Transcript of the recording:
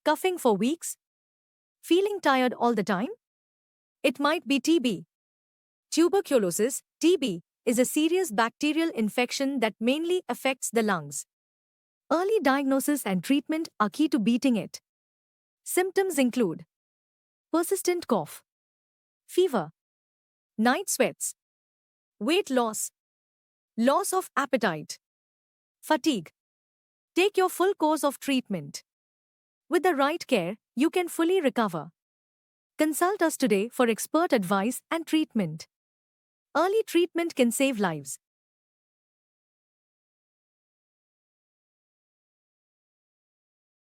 Coughing for weeks? Feeling tired all the time? It might be TB. Tuberculosis, TB, is a serious bacterial infection that mainly affects the lungs. Early diagnosis and treatment are key to beating it. Symptoms include persistent cough, fever, night sweats, weight loss, loss of appetite, fatigue. Take your full course of treatment. With the right care, you can fully recover. Consult us today for expert advice and treatment. Early treatment can save lives.